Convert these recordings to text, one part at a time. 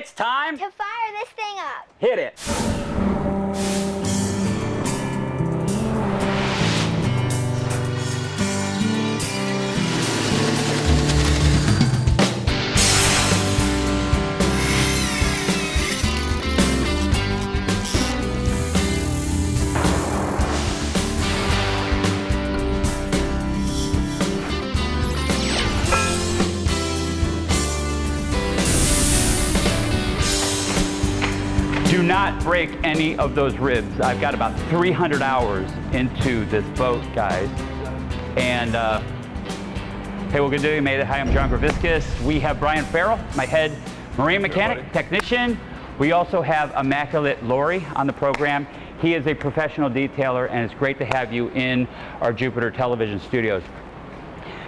It's time to fire this thing up. Hit it. Do not break any of those ribs. I've got about 300 hours into this boat, guys. And hey, what good day you made it. Hi, I'm John Graviscus. We have Brian Farrell, my head marine mechanic, technician. We also have Immaculate Lori on the program. He is a professional detailer, and it's great to have you in our Jupiter television studios.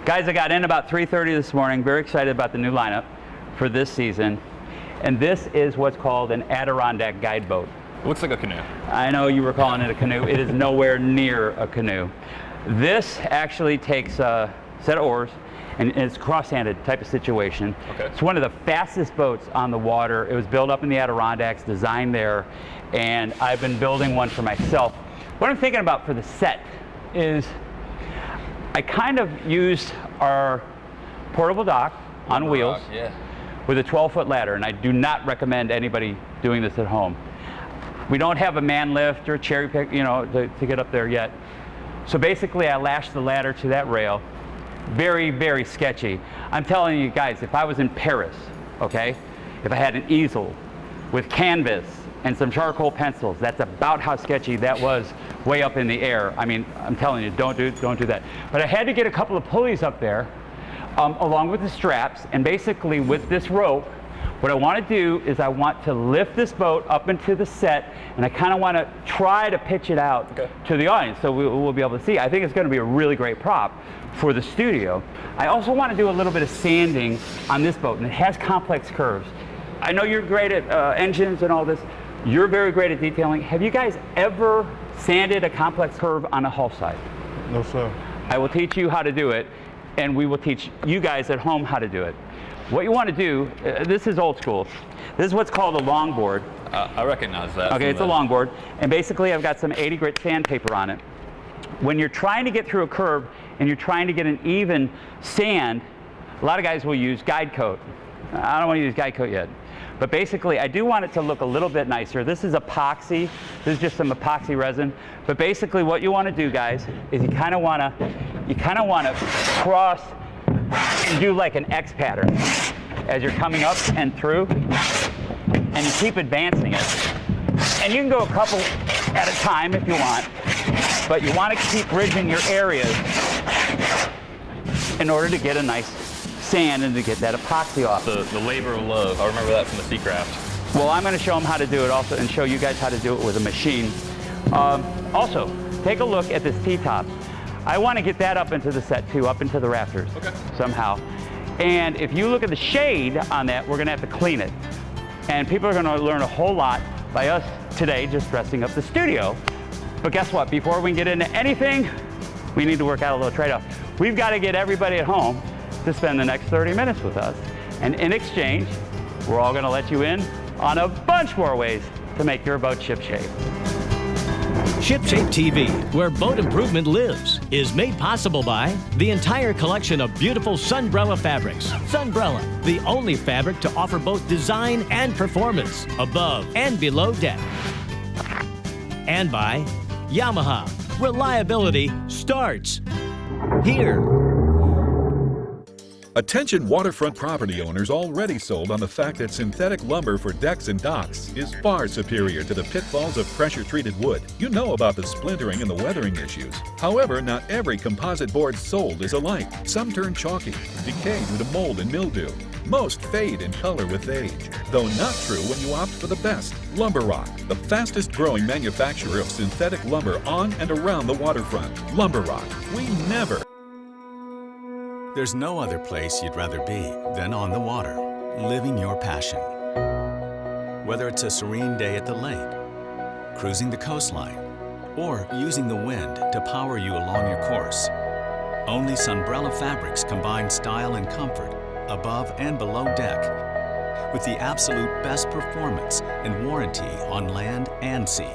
Guys, I got in about 3:30 this morning, very excited about the new lineup for this season. And this is what's called an Adirondack guide boat. It looks like a canoe. I know you were calling it a canoe. It is nowhere near a canoe. This actually takes a set of oars, and it's a cross-handed type of situation. Okay. It's one of the fastest boats on the water. It was built up in the Adirondacks, designed there, and I've been building one for myself. What I'm thinking about for the set is I kind of used our portable dock on wheels. Yeah. With a 12-foot ladder, and I do not recommend anybody doing this at home. We don't have a man lift or a cherry pick, you know, to get up there yet. So basically, I lashed the ladder to that rail. Very, very sketchy. I'm telling you guys, if I was in Paris, okay, if I had an easel with canvas and some charcoal pencils, that's about how sketchy that was way up in the air. I mean, I'm telling you, don't do that. But I had to get a couple of pulleys up there, along with the straps, and basically with this rope, what I want to do is I want to lift this boat up into the set, and I kind of want to try to pitch it out to the audience so we'll be able to see. I think it's going to be a really great prop for the studio. I also want to do a little bit of sanding on this boat, and it has complex curves. I know you're great at engines and all this. You're very great at detailing. Have you guys ever sanded a complex curve on a hull side? No, sir. I will teach you how to do it, and we will teach you guys at home how to do it. What you want to do, this is old school. This is what's called a longboard. I recognize that. Okay, it's a longboard, and basically I've got some 80 grit sandpaper on it. When you're trying to get through a curve and you're trying to get an even sand, a lot of guys will use guide coat. I don't want to use guide coat yet. But basically, I do want it to look a little bit nicer. This is epoxy. This is just some epoxy resin. But basically, what you want to do, guys, is you kind of want to cross and do like an X pattern as you're coming up and through, and you keep advancing it. And you can go a couple at a time if you want, but you want to keep ridging your areas in order to get a nice sand and to get that epoxy off. The labor of love. I remember that from the Seacraft. Well, I'm going to show them how to do it also, and show you guys how to do it with a machine. Also, take a look at this T-top. I want to get that up into the set too, up into the rafters somehow. And if you look at the shade on that, we're going to have to clean it. And people are going to learn a whole lot by us today just dressing up the studio. But guess what? Before we can get into anything, we need to work out a little trade-off. We've got to get everybody at home to spend the next 30 minutes with us. And in exchange, we're all going to let you in on a bunch more ways to make your boat shipshape. ShipShape TV, where boat improvement lives, is made possible by the entire collection of beautiful Sunbrella fabrics. Sunbrella, the only fabric to offer both design and performance, above and below deck. And by Yamaha, reliability starts here. Attention waterfront property owners already sold on the fact that synthetic lumber for decks and docks is far superior to the pitfalls of pressure-treated wood. You know about the splintering and the weathering issues. However, not every composite board sold is alike. Some turn chalky, decay due to mold and mildew. Most fade in color with age, though not true when you opt for the best. Lumber Rock, the fastest growing manufacturer of synthetic lumber on and around the waterfront. Lumber Rock, we never. There's no other place you'd rather be than on the water, living your passion. Whether it's a serene day at the lake, cruising the coastline, or using the wind to power you along your course, only Sunbrella fabrics combine style and comfort above and below deck with the absolute best performance and warranty on land and sea.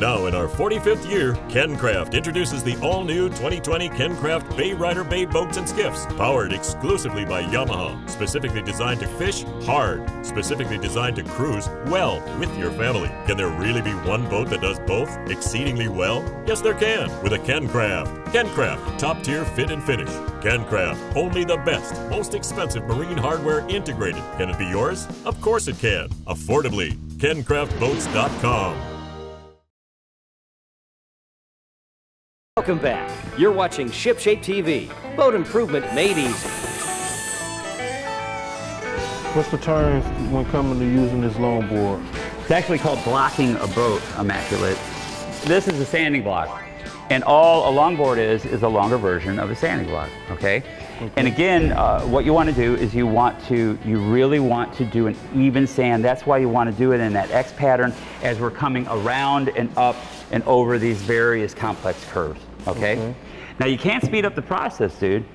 Now in our 45th year, KenCraft introduces the all-new 2020 KenCraft Bay Rider Bay boats and skiffs, powered exclusively by Yamaha, specifically designed to fish hard, specifically designed to cruise well with your family. Can there really be one boat that does both exceedingly well? Yes, there can, with a KenCraft. KenCraft, top-tier fit and finish. KenCraft, only the best, most expensive marine hardware integrated. Can it be yours? Of course it can. Affordably. KenCraftBoats.com. Welcome back. You're watching ShipShape TV. Boat improvement made easy. What's the terms when coming to using this longboard? It's actually called blocking a boat immaculate. This is a sanding block. And all a longboard is a longer version of a sanding block, okay? And again, what you want to do is you really want to do an even sand. That's why you want to do it in that X pattern as we're coming around and up and over these various complex curves, okay? Now you can't speed up the process, dude,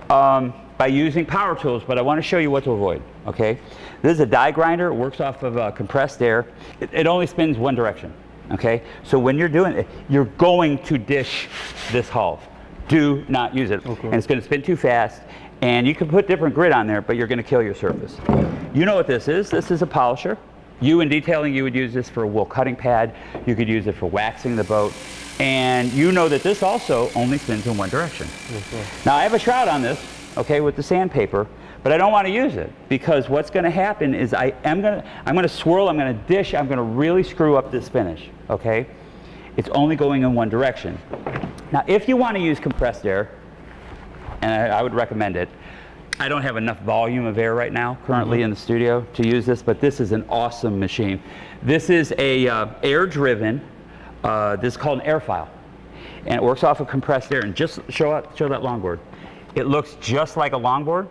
by using power tools, but I want to show you what to avoid, okay? This is a die grinder. It works off of compressed air. It only spins one direction. Okay, so when you're doing it, you're going to dish this hull. Do not use it. And it's going to spin too fast, and you can put different grit on there, but you're going to kill your surface. You know what this is? This is a polisher. You in detailing, you would use this for a wool cutting pad. You could use it for waxing the boat. And you know that this also only spins in one direction. Now I have a shroud on this, okay, with the sandpaper, but I don't want to use it because what's going to happen is I'm going to swirl, I'm going to dish, I'm going to really screw up this finish, okay? It's only going in one direction. Now, if you want to use compressed air, and I would recommend it, I don't have enough volume of air right now currently in the studio to use this, but this is an awesome machine. This is a air-driven, this is called an airfile, and it works off of compressed air. And just show that longboard. It looks just like a longboard.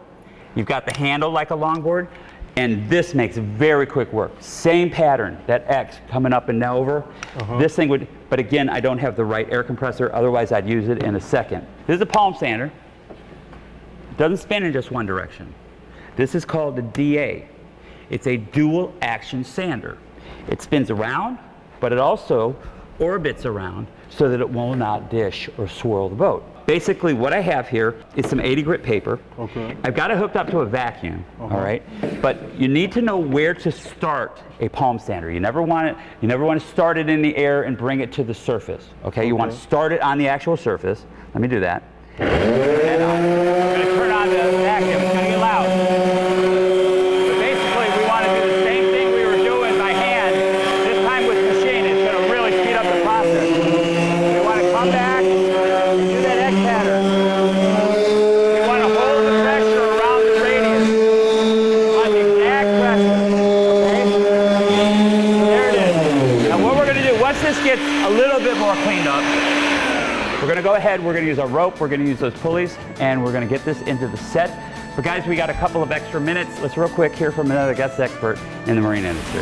You've got the handle like a longboard, and this makes very quick work. Same pattern, that X coming up and over. This thing would, but again, I don't have the right air compressor, otherwise I'd use it in a second. This is a palm sander. It doesn't spin in just one direction. This is called the DA. It's a dual action sander. It spins around, but it also orbits around so that it will not dish or swirl the boat. Basically, what I have here is some 80 grit paper. I've got it hooked up to a vacuum, all right? But you need to know where to start a palm sander. You never want to start it in the air and bring it to the surface, okay? You want to start it on the actual surface. Let me do that. And I'm going to turn on the vacuum. It's going to get loud. But basically, we want to do the same thing we were doing by hand. This time with machine, it's going to really speed up the process. We want to come back. Do that X pattern. You want to hold the pressure around the radius. You want the exact pressure. Okay? There it is. Now what we're going to do, once this gets a little bit more cleaned up, we're going to go ahead, we're going to use our rope, we're going to use those pulleys, and we're going to get this into the set. But guys, we got a couple of extra minutes. Let's real quick hear from another guest expert in the marine industry.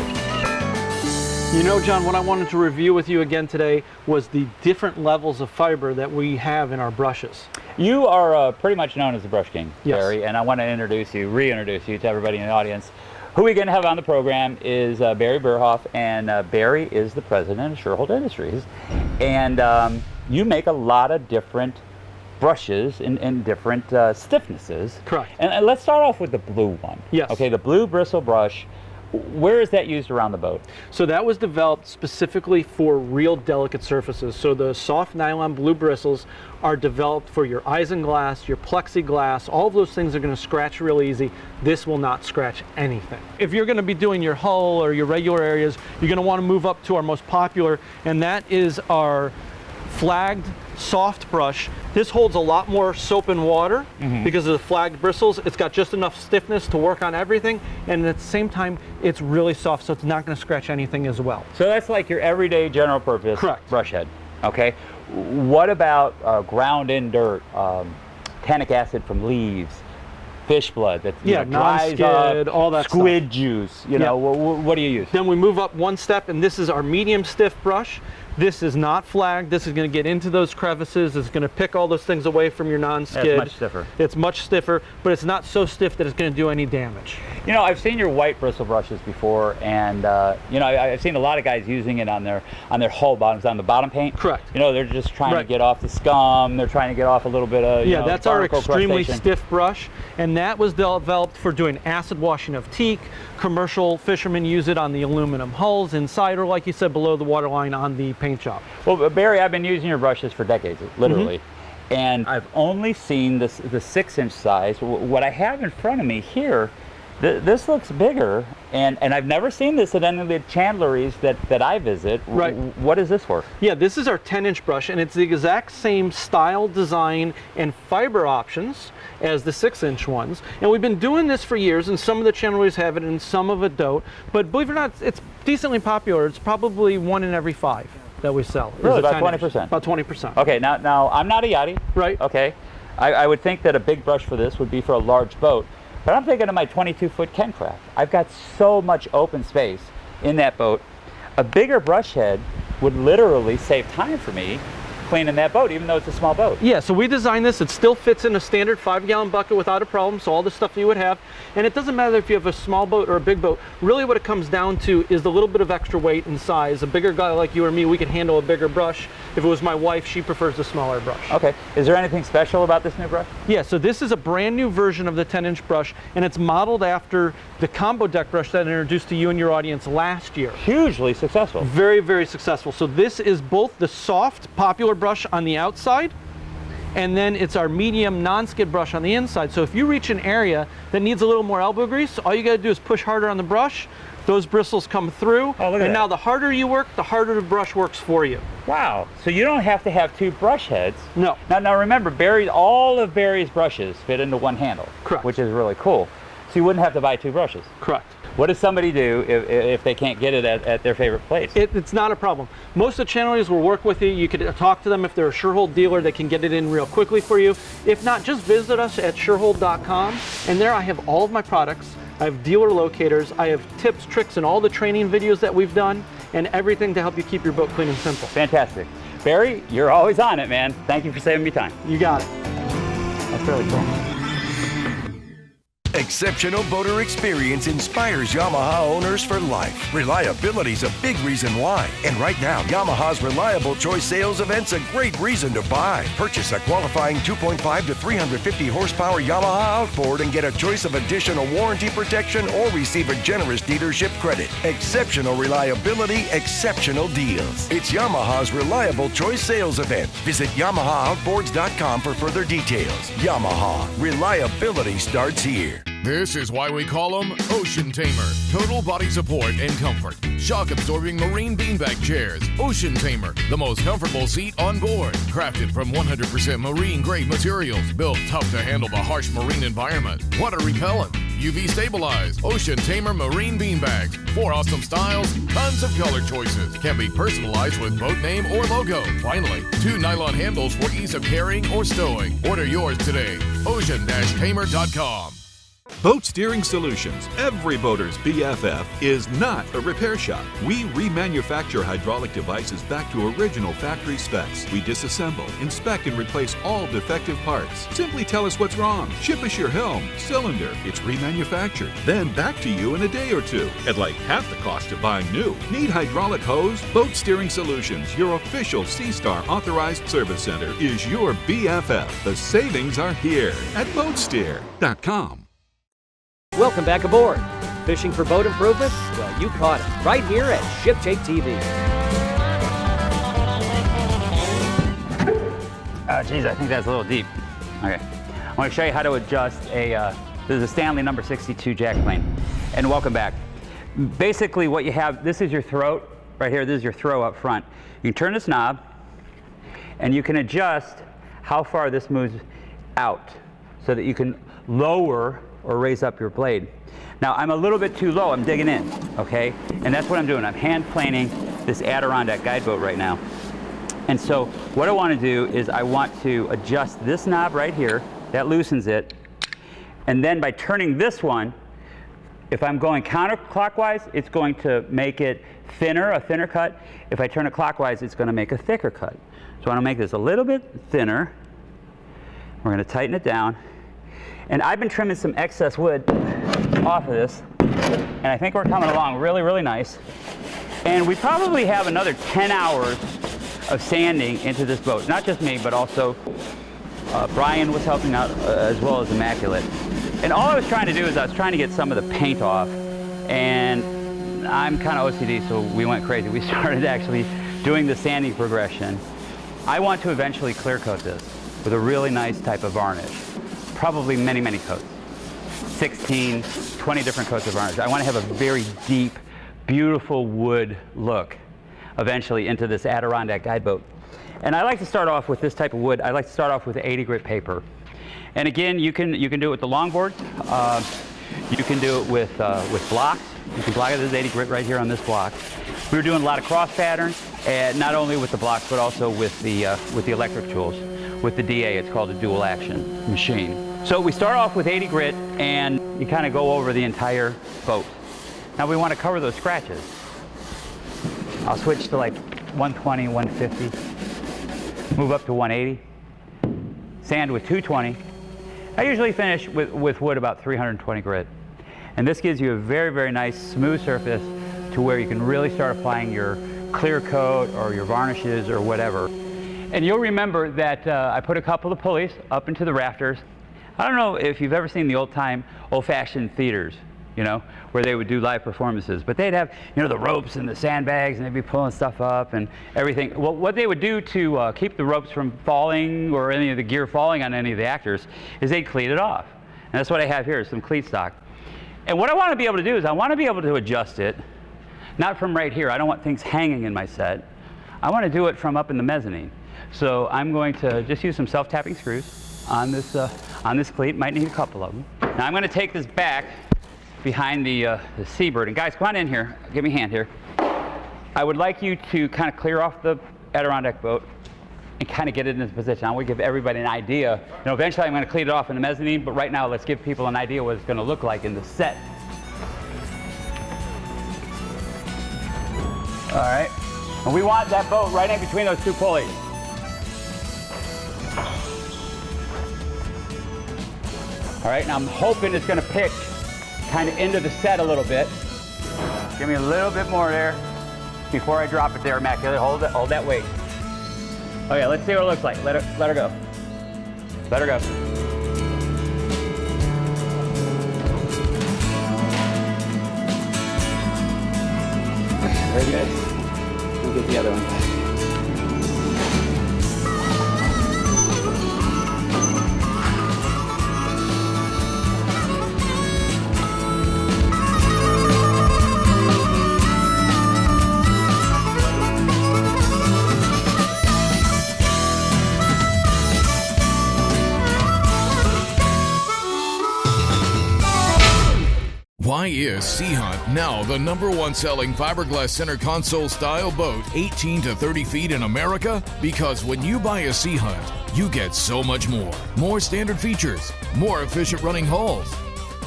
You know, John, what I wanted to review with you again today was the different levels of fiber that we have in our brushes. You are pretty much known as the Brush King, Yes. Barry, and I want to reintroduce you to everybody in the audience. Who we're going to have on the program is Barry Burhoff, and Barry is the president of Sherhold Industries. And you make a lot of different brushes in different stiffnesses. Correct. And let's start off with the blue one. Yes. Okay, the blue bristle brush. Where is that used around the boat? So that was developed specifically for real delicate surfaces. So the soft nylon blue bristles are developed for your isinglass, your plexiglass, all of those things are going to scratch real easy. This will not scratch anything. If you're going to be doing your hull or your regular areas, you're going to want to move up to our most popular, and that is our flagged soft brush. This holds a lot more soap and water because of the flagged bristles. It's got just enough stiffness to work on everything, and at the same time it's really soft, so it's not going to scratch anything as well. So that's like your everyday general purpose brush head. Okay. What about ground in dirt, tannic acid from leaves, fish blood that dries up, all that squid stuff. Juice, you know, what do you use? Then we move up one step, and this is our medium stiff brush. This is not flagged. This is going to get into those crevices. It's going to pick all those things away from your non-skid. It's much stiffer. It's much stiffer, but it's not so stiff that it's going to do any damage. You know, I've seen your white bristle brushes before, and you know, I've seen a lot of guys using it on their hull bottoms, on the bottom paint. Correct. You know, they're just trying to get off the scum. They're trying to get off a little bit of that's our barnacle extremely crustacean. stiff brush, and that was developed for doing acid washing of teak. Commercial fishermen use it on the aluminum hulls inside, or like you said, below the waterline on the paint job. Well, Barry, I've been using your brushes for decades, literally. And I've only seen the 6-inch size. What I have in front of me here, this looks bigger, and I've never seen this at any of the chandleries that I visit. Right. What is this for? Yeah, this is our 10-inch brush, and it's the exact same style, design, and fiber options as the 6-inch ones. And we've been doing this for years, and some of the chandleries have it and some of it don't. But believe it or not, it's decently popular. It's probably 1 in every 5 that we sell. Really, about 20%? About 20%. Okay, now I'm not a yachty. Right. Okay. I would think that a big brush for this would be for a large boat. But I'm thinking of my 22-foot Ken Craft. I've got so much open space in that boat. A bigger brush head would literally save time for me cleaning that boat, even though it's a small boat. Yeah, so we designed this. It still fits in a standard 5-gallon bucket without a problem, so all the stuff you would have. And it doesn't matter if you have a small boat or a big boat. Really what it comes down to is the little bit of extra weight and size. A bigger guy like you or me, we can handle a bigger brush. If it was my wife, she prefers the smaller brush. Okay. Is there anything special about this new brush? Yeah, so this is a brand new version of the 10-inch brush, and it's modeled after the combo deck brush that I introduced to you and your audience last year. Hugely successful. Very, very successful. So this is both the soft, popular brush on the outside, and then it's our medium non-skid brush on the inside. So if you reach an area that needs a little more elbow grease, all you gotta do is push harder on the brush, those bristles come through, and now the harder you work, the harder the brush works for you. Wow, so you don't have to have 2 brush heads. No. Now remember, all of Barry's brushes fit into one handle. Correct. Which is really cool. So you wouldn't have to buy 2 brushes. Correct. What does somebody do if they can't get it at their favorite place? It's not a problem. Most of the channelers will work with you. You could talk to them. If they're a Surehold dealer, they can get it in real quickly for you. If not, just visit us at surehold.com, and there I have all of my products. I have dealer locators. I have tips, tricks, and all the training videos that we've done, and everything to help you keep your boat clean and simple. Fantastic. Barry, you're always on it, man. Thank you for saving me time. You got it. That's really cool. Exceptional boater experience inspires Yamaha owners for life. Reliability's a big reason why. And right now, Yamaha's Reliable Choice Sales Event's a great reason to buy. Purchase a qualifying 2.5 to 350 horsepower Yamaha outboard and get a choice of additional warranty protection or receive a generous dealership credit. Exceptional reliability, exceptional deals. It's Yamaha's Reliable Choice Sales Event. Visit YamahaOutboards.com for further details. Yamaha. Reliability starts here. This is why we call them Ocean Tamer. Total body support and comfort. Shock-absorbing marine beanbag chairs. Ocean Tamer, the most comfortable seat on board. Crafted from 100% marine-grade materials. Built tough to handle the harsh marine environment. Water repellent. UV stabilized. Ocean Tamer marine beanbags. 4 awesome styles, tons of color choices. Can be personalized with boat name or logo. Finally, 2 nylon handles for ease of carrying or stowing. Order yours today. Ocean-tamer.com. Boat Steering Solutions, every boater's BFF, is not a repair shop. We remanufacture hydraulic devices back to original factory specs. We disassemble, inspect, and replace all defective parts. Simply tell us what's wrong. Ship us your helm, cylinder. It's remanufactured. Then back to you in a day or 2 at like half the cost of buying new. Need hydraulic hose? Boat Steering Solutions, your official C-Star authorized service center, is your BFF. The savings are here at boatsteer.com. Welcome back aboard. Fishing for boat improvement? Well, you caught it right here at ShipShape TV. Oh, geez, I think that's a little deep. Okay, I want to show you how to adjust this is a Stanley number 62 jack plane. And welcome back. Basically what you have, this is your throat right here. This is your throw up front. You can turn this knob and you can adjust how far this moves out so that you can lower or raise up your blade. Now I'm a little bit too low, I'm digging in, okay? And that's what I'm doing. I'm hand planing this Adirondack guide boat right now. And so what I want to do is I want to adjust this knob right here, that loosens it, and then by turning this one, If I'm going counterclockwise, it's going to make it thinner, a thinner cut. If I turn it clockwise, it's going to make a thicker cut. So I want to make this a little bit thinner. We're going to tighten it down. And I've been trimming some excess wood off of this, and I think we're coming along really, really nice. And we probably have another 10 hours of sanding into this boat. Not just me, but also Brian was helping out as well as Immaculate. And all I was trying to do is I was trying to get some of the paint off. And I'm kind of OCD, so we went crazy. We started actually doing the sanding progression. I want to eventually clear coat this with a really nice type of varnish. Probably many, many coats. 16, 20 different coats of varnish. I want to have a very deep, beautiful wood look eventually into this Adirondack guide boat. And I like to start off with this type of wood. I like to start off with 80 grit paper. And again, you can do it with the longboard. You can do it with blocks. You can block it as 80 grit right here on this block. We were doing a lot of cross patterns, and not only with the blocks, but also with the electric tools. With the DA, it's called a dual action machine. So we start off with 80 grit, and you kind of go over the entire boat. Now we want to cover those scratches. I'll switch to like 120, 150, move up to 180, sand with 220. I usually finish with wood about 320 grit. And this gives you a very, very nice smooth surface to where you can really start applying your clear coat or your varnishes or whatever. And you'll remember that I put a couple of pulleys up into the rafters. I don't know if you've ever seen the old-fashioned theaters, you know, where they would do live performances, but they'd have, you know, the ropes and the sandbags, and they'd be pulling stuff up and everything. Well, what they would do to keep the ropes from falling or any of the gear falling on any of the actors is they'd cleat it off. And that's what I have here is some cleat stock. And what I want to be able to do is I want to be able to adjust it, not from right here. I don't want things hanging in my set. I want to do it from up in the mezzanine. So I'm going to just use some self-tapping screws on this cleat. Might need a couple of them. Now I'm going to take this back behind the Seabird. And guys, come on in here. Give me a hand here. I would like you to kind of clear off the Adirondack boat and kind of get it in this position. I want to give everybody an idea. You know, eventually I'm going to clean it off in the mezzanine, but right now let's give people an idea what it's going to look like in the set. All right. And we want that boat right in between those two pulleys. All right, now I'm hoping it's going to pitch kind of into the set a little bit. Give me a little bit more there before I drop it there, Immaculate. Hold that weight. Okay, let's see what it looks like. Let her go. Let her go. Very good. We'll get the other one. Why is Sea Hunt now the #1 selling fiberglass center console style boat 18 to 30 feet in America? Because when you buy a Sea Hunt, you get so much more. More standard features, more efficient running hulls.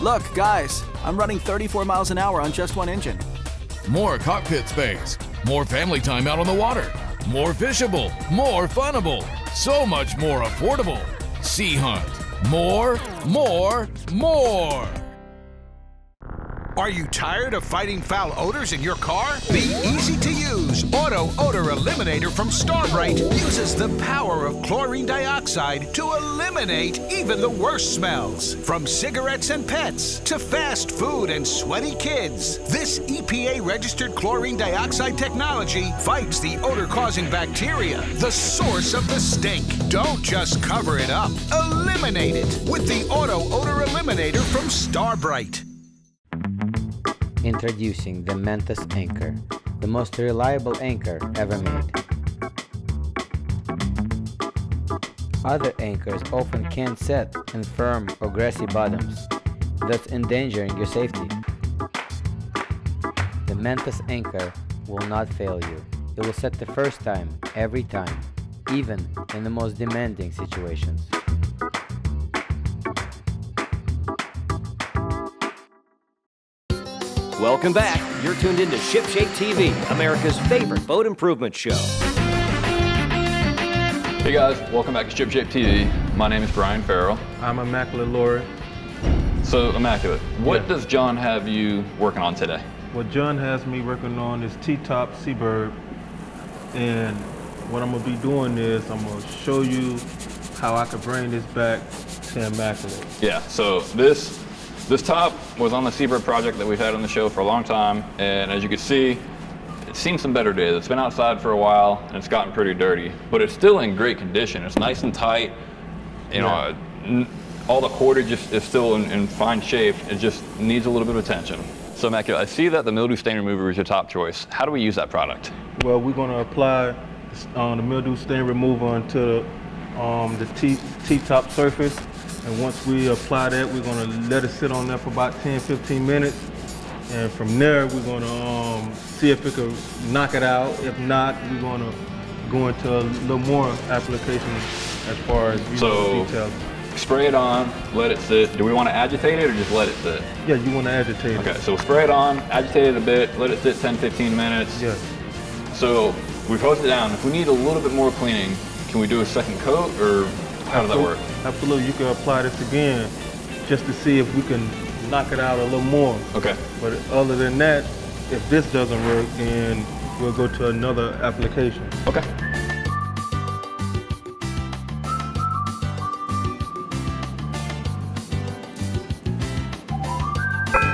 Look, guys, I'm running 34 miles an hour on just one engine. More cockpit space, more family time out on the water, more fishable, more funnable, so much more affordable. Sea Hunt. More, more, more. Are you tired of fighting foul odors in your car? The easy-to-use Odor Eliminator from Starbright uses the power of chlorine dioxide to eliminate even the worst smells. From cigarettes and pets to fast food and sweaty kids, this EPA-registered chlorine dioxide technology fights the odor-causing bacteria, the source of the stink. Don't just cover it up. Eliminate it with the Odor Eliminator from Starbright. Introducing the Mentos Anchor, the most reliable anchor ever made. Other anchors often can't set in firm or grassy bottoms, thus endangering your safety. The Mentos Anchor will not fail you. It will set the first time, every time, even in the most demanding situations. Welcome back. You're tuned into ShipShape TV, America's favorite boat improvement show. Hey guys, welcome back to ShipShape TV. My name is Brian Farrell. I'm Immaculate Lori. So, Immaculate, what does John have you working on today? What John has me working on is T-top Seabird, and what I'm gonna be doing is I'm gonna show you how I could bring this back to Immaculate. Yeah, so this top was on the Seabird project that we've had on the show for a long time, and as you can see, it's seen some better days. It's been outside for a while, and it's gotten pretty dirty, but it's still in great condition. It's nice and tight. You know, all the cordage is still in fine shape. It just needs a little bit of attention. So, Immaculate, I see that the mildew stain remover is your top choice. How do we use that product? Well, we're gonna apply the mildew stain remover onto the T-top surface, and once we apply that, we're gonna let it sit on there for about 10-15 minutes. And from there, we're gonna see if it could knock it out. If not, we're gonna go into a little more application as far as details. Spray it on, let it sit. Do we want to agitate it or just let it sit? Yeah, you want to agitate it. Okay, so spray it on, agitate it a bit, let it sit 10-15 minutes. Yeah. So we've hosed it down. If we need a little bit more cleaning, can we do a second coat, or how does that work? Absolutely, you can apply this again just to see if we can knock it out a little more. Okay. But other than that, if this doesn't work, then we'll go to another application. Okay.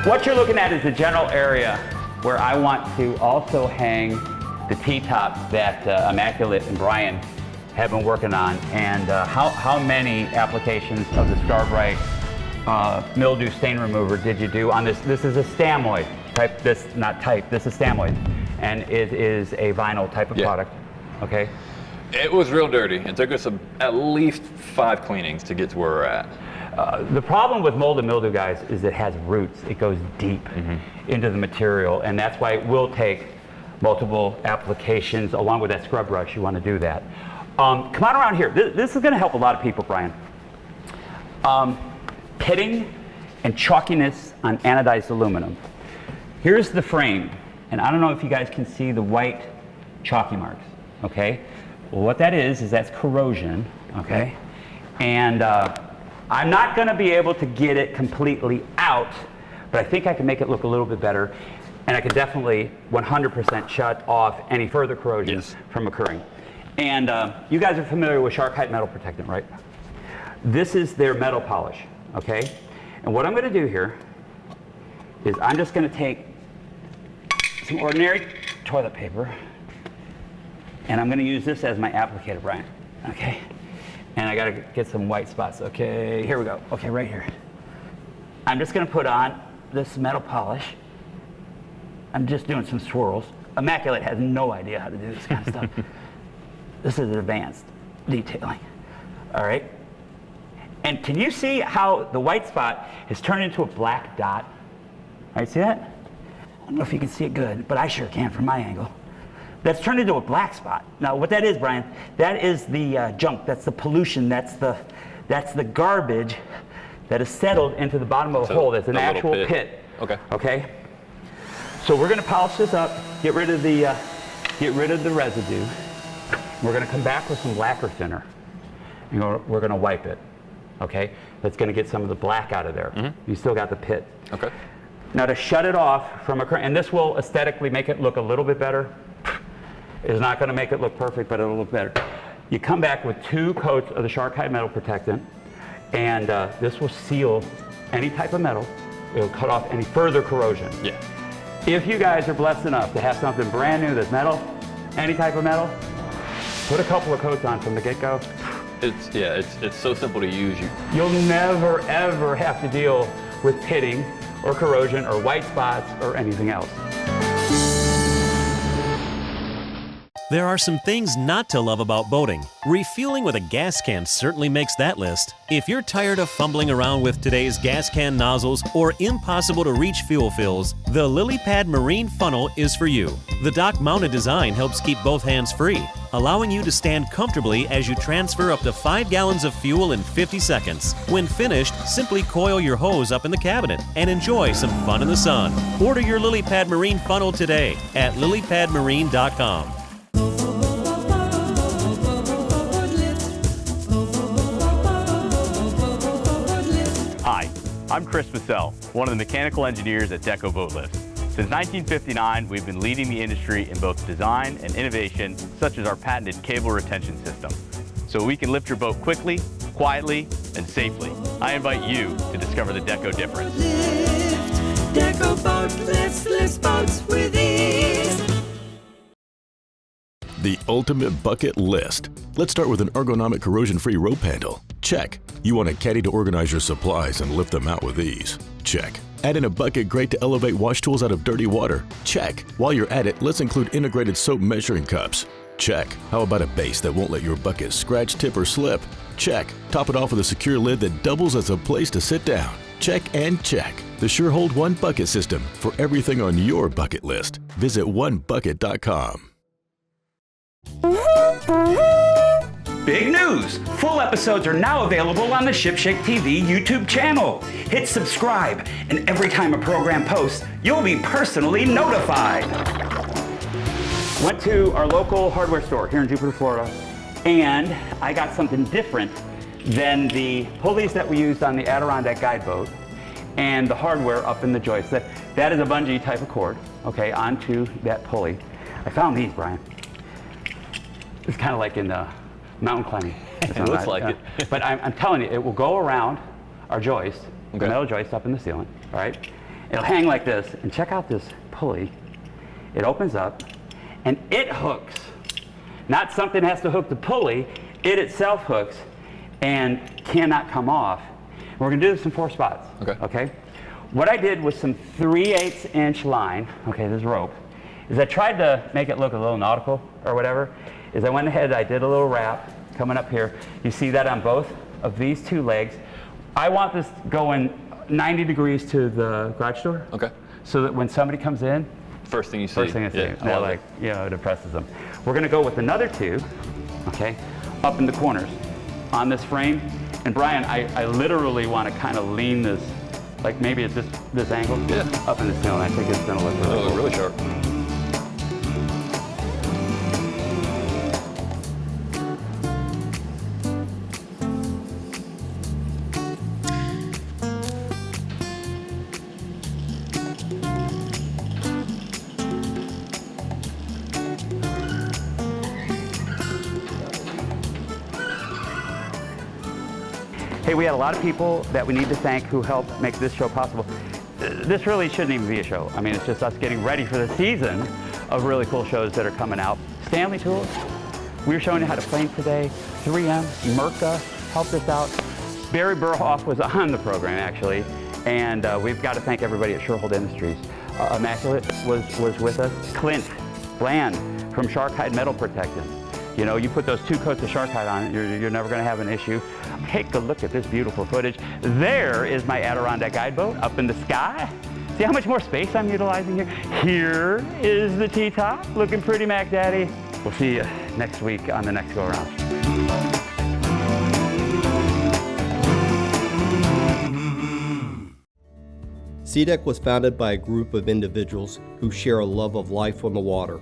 What you're looking at is the general area where I want to also hang the T-top that Immaculate and Brian have been working on. And how many applications of the Starbright mildew stain remover did you do on this? This is a stamoid type, this is stamoid. And it is a vinyl type of product, okay? It was real dirty. It took us at least 5 cleanings to get to where we're at. The problem with mold and mildew, guys, is it has roots. It goes deep into the material, and that's why it will take multiple applications along with that scrub brush. You want to do that. Come on around here. This is going to help a lot of people, Brian. Pitting and chalkiness on anodized aluminum. Here's the frame, and I don't know if you guys can see the white chalky marks, okay? Well, what that is that's corrosion, okay? And I'm not going to be able to get it completely out, but I think I can make it look a little bit better, and I can definitely 100% shut off any further corrosion from occurring. And you guys are familiar with Sharkite metal protectant, right? This is their metal polish, okay? And what I'm going to do here is I'm just going to take some ordinary toilet paper, and I'm going to use this as my applicator, Brian, okay? And I got to get some white spots. Okay, here we go. Okay, right here. I'm just going to put on this metal polish. I'm just doing some swirls. Immaculate has no idea how to do this kind of stuff. This is advanced detailing. All right. And can you see how the white spot has turned into a black dot? All right, see that? I don't know if you can see it good, but I sure can from my angle. That's turned into a black spot. Now, what that is, Brian, that is the junk. That's the pollution. That's the garbage that is settled into the bottom of the hole. That's an actual pit. Okay. Okay. So we're going to polish this up, get rid of the residue. We're going to come back with some lacquer thinner, and we're going to wipe it. Okay. That's going to get some of the black out of there. You still got the pit. Okay. Now to shut it off from and this will aesthetically make it look a little bit better. It's not going to make it look perfect, but it'll look better. You come back with 2 coats of the Sharkite metal protectant, and this will seal any type of metal. It'll cut off any further corrosion. Yeah. If you guys are blessed enough to have something brand new that's metal, any type of metal, put a couple of coats on from the get-go. It's so simple to use. You'll never ever have to deal with pitting or corrosion or white spots or anything else. There are some things not to love about boating. Refueling with a gas can certainly makes that list. If you're tired of fumbling around with today's gas can nozzles or impossible to reach fuel fills, the Lilypad Marine Funnel is for you. The dock-mounted design helps keep both hands free, allowing you to stand comfortably as you transfer up to 5 gallons of fuel in 50 seconds. When finished, simply coil your hose up in the cabinet and enjoy some fun in the sun. Order your Lilypad Marine Funnel today at lilypadmarine.com. Hi, I'm Chris Massell, one of the mechanical engineers at Deco Boat Lifts. Since 1959, we've been leading the industry in both design and innovation, such as our patented cable retention system, so we can lift your boat quickly, quietly, and safely. I invite you to discover the Deco difference. Deco Boat lifts boats with ease. The ultimate bucket list. Let's start with an ergonomic corrosion-free rope handle. Check. You want a caddy to organize your supplies and lift them out with ease. Check. Add in a bucket grate to elevate wash tools out of dirty water. Check. While you're at it, let's include integrated soap measuring cups. Check. How about a base that won't let your bucket scratch, tip, or slip? Check. Top it off with a secure lid that doubles as a place to sit down. Check and check. The Sure Hold One Bucket System for everything on your bucket list. Visit onebucket.com. Big news! Full episodes are now available on the ShipShape TV YouTube channel. Hit subscribe, and every time a program posts, you'll be personally notified. Went to our local hardware store here in Jupiter, Florida, and I got something different than the pulleys that we used on the Adirondack guide boat and the hardware up in the joist. That is a bungee type of cord, okay, onto that pulley. I found these, Brian. It's kind of like in mountain climbing. It looks like it. But I'm telling you, it will go around our joist, the metal joist up in the ceiling, all right? It'll hang like this, and check out this pulley. It opens up, and it hooks. Not something has to hook the pulley, it itself hooks and cannot come off. And we're gonna do this in 4 spots, okay? What I did with some 3/8 inch line, okay, this rope, is I tried to make it look a little nautical or whatever, is I went ahead, I did a little wrap coming up here. You see that on both of these 2 legs. I want this going 90 degrees to the garage door. Okay. So that when somebody comes in, first thing you see. First thing I see. They're like, you know, it impresses them. We're gonna go with another 2, okay, up in the corners on this frame. And Brian, I literally want to kind of lean this, like maybe at this angle, up in the ceiling. I think it's gonna look really cool. Really sharp. Hey, we had a lot of people that we need to thank who helped make this show possible. This really shouldn't even be a show. I mean, it's just us getting ready for the season of really cool shows that are coming out. Stanley Tools, we were showing you how to plane today. 3M, Merca helped us out. Barry Burhoff was on the program, actually. And we've got to thank everybody at Surehold Industries. Immaculate was with us. Clint Bland from Sharkhide Metal Protectant. You know, you put those 2 coats of Sharkhide on it, you're never going to have an issue. Take a look at this beautiful footage. There is my Adirondack guide boat up in the sky. See how much more space I'm utilizing here? Here is the T-top, looking pretty, Mac Daddy. We'll see you next week on the next go-around. SeaDeck was founded by a group of individuals who share a love of life on the water.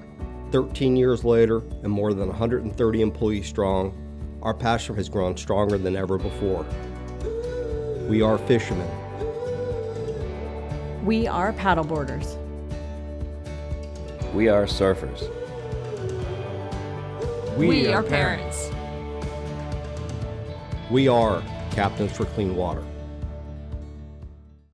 13 years later, and more than 130 employees strong, our passion has grown stronger than ever before. We are fishermen. We are paddleboarders. We are surfers. We are parents. We are captains for clean water.